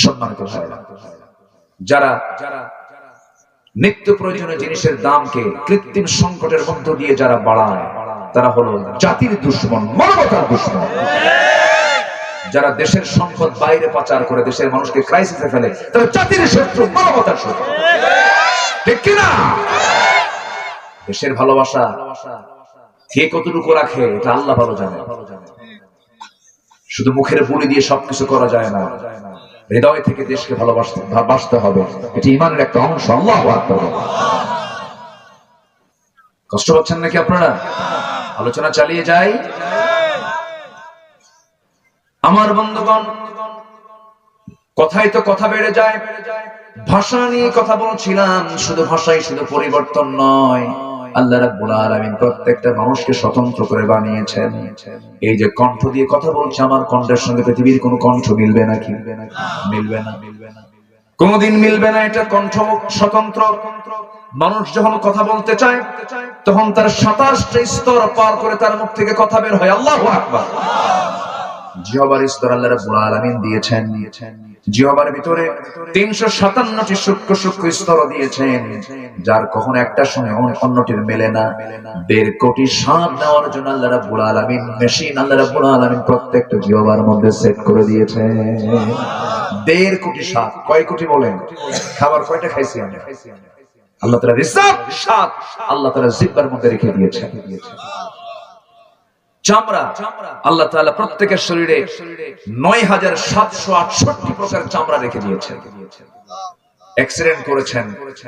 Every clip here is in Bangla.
সম্মানিত ভাইরা, যারা নিত্য প্রয়োজনীয় জিনিসের দামকে কৃত্রিম সংকটের মধ্য দিয়ে যারা বাড়ায়, তারা হলো জাতির দুশমন, মানবতার দুশমন। যারা দেশের সম্পদ বাইরে পাচার করে দেশের মানুষকে ক্রাইসিসে ফেলে, তারা জাতির শত্রু, মানবতার শত্রু। ঠিক কিনা? দেশের ভালোবাসা কে কতটুকু রাখে এটা আল্লাহ ভালো জানে। শুধু মুখের বুলি দিয়ে সবকিছু করা যায় না, হৃদয় থেকে দেশকে ভালোবাসতে হবে। এটি ঈমানের একটা অংশ। আল্লাহু আকবার। কষ্ট পাচ্ছেন নাকি আপনারা? আলোচনা চালিয়ে যাই। আমার বন্ধুগণ, কথাই তো কথা বেড়ে যায়। ভাষা নিয়ে কথা বলছিলাম। শুধু ভাষাই শুধু পরিবর্তন নয়, আল্লাহ রাব্বুল আলামিন প্রত্যেকটা মানুষকে স্বতন্ত্র করে বানিয়েছেন। এই যে কণ্ঠ দিয়ে কথা বলছে, আমার কণ্ঠের সঙ্গে পৃথিবীর কোনো কণ্ঠ মিলবে নাকি? মিলবে না, কোনদিন মিলবে না। এটা কণ্ঠ স্বতন্ত্র। মানুষ যখন কথা বলতে চায় তখন তার 27টা স্তর পার করে তার মুখ থেকে কথা বের হয়। আল্লাহু আকবার। জিহ্বার স্তর আল্লাহ রাব্বুল আলামিন দিয়েছেন। জিহ্বার ভিতরে 357টি সূক্ষ্ম সূক্ষ্ম স্তর দিয়েছেন, যার কখনো একটার সঙ্গে অন্যটির মেলে না। 1.5 কোটি স্বাদ নেওয়ার জন্য আল্লাহ রাব্বুল আলামিন মেশিন আল্লাহ রাব্বুল আলামিন প্রত্যেকটা জিহ্বার মধ্যে সেট করে দিয়েছেন। 1.5 কোটি স্বাদ। কয় কোটি বলেন? খাবার কয়টা খাইছি আমরা? আল্লাহ তাআলা রিজাক স্বাদ আল্লাহ তাআলা জিহ্বার মধ্যে রেখে দিয়েছেন। চামড়া আল্লাহ তাআলা প্রত্যেকের শরীরে ৯৭৬৮ প্রকার চামড়া রেখে দিয়েছেন। অ্যাক্সিডেন্ট করেছেন,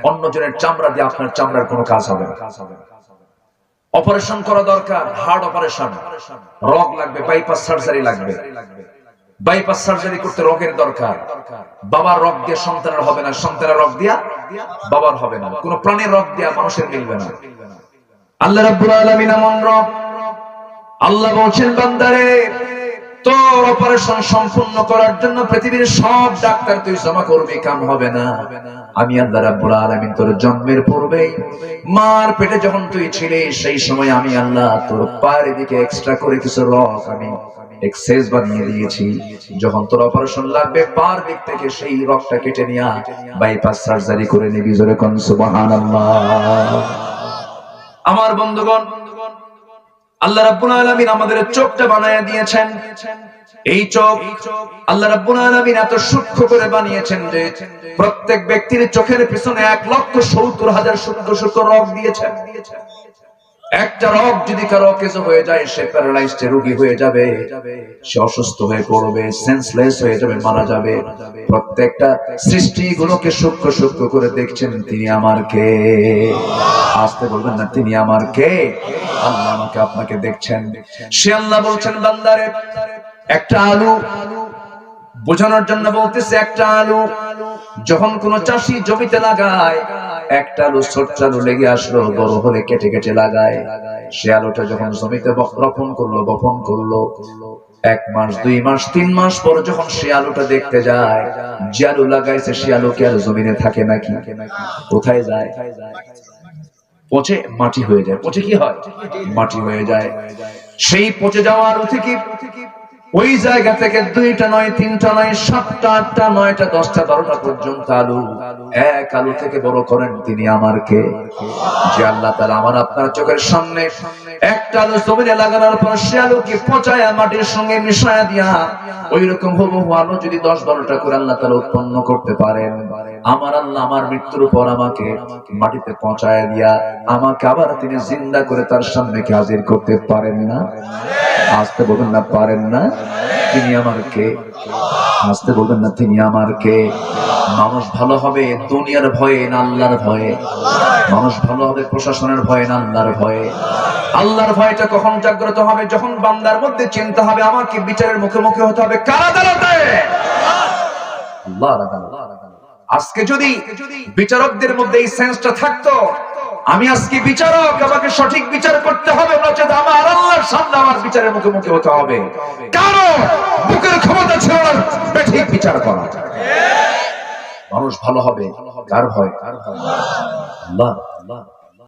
অন্যজনের চামড়া দিয়ে আপনার চামড়ার কোনো কাজ হবে না। অপারেশন করা দরকার, হার্ট অপারেশন, রগ লাগবে, বাইপাস সার্জারি লাগবে। বাইপাস সার্জারি করতে রগের দরকার। বাবার রগ দিয়ে সন্তানের হবে না, সন্তানের রগ দিয়া বাবার হবে না, কোন প্রাণীর রগ দিয়া মানুষের মিলবে না। আল্লাহ রাব্বুল আলামিন এমন রব। আল্লাহ বলছেন, বান্দারে তোর অপারেশন সম্পূর্ণ করার জন্য পৃথিবীর সব ডাক্তার তুই জমা করবি, কাম হবে না। আমি আল্লাহ রাব্বুল আলামিন তোর জন্মের পূর্বে মার পেটে যখন তুই ছিলি, সেই সময় আমি আল্লাহ তোর পায়ের দিকে এক্সট্রা করে কিছু রগ আমি এক্সেস বানিয়ে দিয়েছি। যখন তোর অপারেশন লাগবে, পার দিক থেকে সেই রগটা কেটে নিয়ে বাইপাস সার্জারি করে নিবি। জোরে কোন সুবহানাল্লাহ। আমার বন্ধুগণ, আল্লাহ রাব্বুল আলামিন আমাদের চোখটা বানায়া দিয়েছেন। এই চোখ আল্লাহ রাব্বুল আলামিন এত সূক্ষ্ম করে বানিয়েছেন যে প্রত্যেক ব্যক্তির চোখের পিছনে ১,৭০,০০০ সূক্ষ্ম সূক্ষ্ম রগ দিয়েছেন। একটা রগ যদি কারো অকেজ হয়ে যায়, সে প্যারালাইজড রোগী হয়ে যাবে, সে অসুস্থ হয়ে পড়বে, সেন্সলেস হয়ে যাবে, মারা যাবে। প্রত্যেকটা সৃষ্টিগুলোকে সূক্ষ্ম সূক্ষ্ম করে দেখছেন। তিনি আমার কে? আসতে বলবেন না, তিনি আমার কে? আল্লাহ আমাকে আপনাকে দেখছেন। সে আল্লাহ বলছেন, বান্দারে একটা আলু বোঝানোর জন্য বলতেছে, একটা আলু যখন কোন চাষি জমিতে লাগায়, একটা আলু ছোট আলু লেগে আসলো, বড় হলে কেটে কেটে লাগায়। সে আলুটা যখন জমিতে বপন করলো 1 মাস 2 মাস 3 মাস পর যখন সে আলুটা দেখতে যায়, যে আলু লাগাইছে সে আলু কি আর জমিনে থাকে নাকি? কোথায় যায়? পচে মাটি হয়ে যায়। পচে কি হয়? মাটি হয়ে যায়। সেই পচে যাওয়া আলু থেকে ওই জায়গা থেকে 2টা নয়, 3টা নয়, 7টা 8টা 9টা 10টা 12টা পর্যন্ত আলু এক আলু থেকে বড় করেন। তিনি আমার কে? যে আল্লাহ তাআলা আমার আপনার চোখের সামনে একটা আলু জমিনে লাগানোর পর সে আলুকে পচায়া মাটির সঙ্গে মিশায়া দিয়া ওই রকম হুবহু আলু যদি 10-12টা করে আল্লাহ তাআলা উৎপন্ন করতে পারেন, আমার আল্লাহ আমার মৃত্যুর পর আমাকে মাটিতে পচায়া দিয়া আমাকে আবার তিনি জিন্দা করে তার সামনে হাজির করতে পারেন না? আসতে বলবেন না, পারেন না? তিনি আমার কে? আসতে বলবেন না, তিনি আমার কে? মানুষ ভালো হবে দুনিয়ার ভয়ে না আল্লাহর ভয়ে? মানুষ ভালো হবে প্রশাসনের ভয়ে না আল্লাহর ভয়ে? আল্লাহর ভয়টা কখন জাগ্রত হবে? যখন বান্দার মধ্যে চিন্তা হবে আমাকে বিচারের মুখোমুখি হতে হবে কার আদালতে? আল্লাহর আদালতে। আজকে যদি বিচারকদের মধ্যে এই সেন্সটা থাকতো, আমি আজকে বিচারক, আমাকে সঠিক বিচার করতে হবে, নচেত আমার আল্লাহর সামনে আমার বিচারের মুখোমুখি হতে হবে। কারণ বুকের ক্ষমতা ছিল না সঠিক বিচার করা। মানুষ ভালো হবে কার ভয়? আল্লাহ।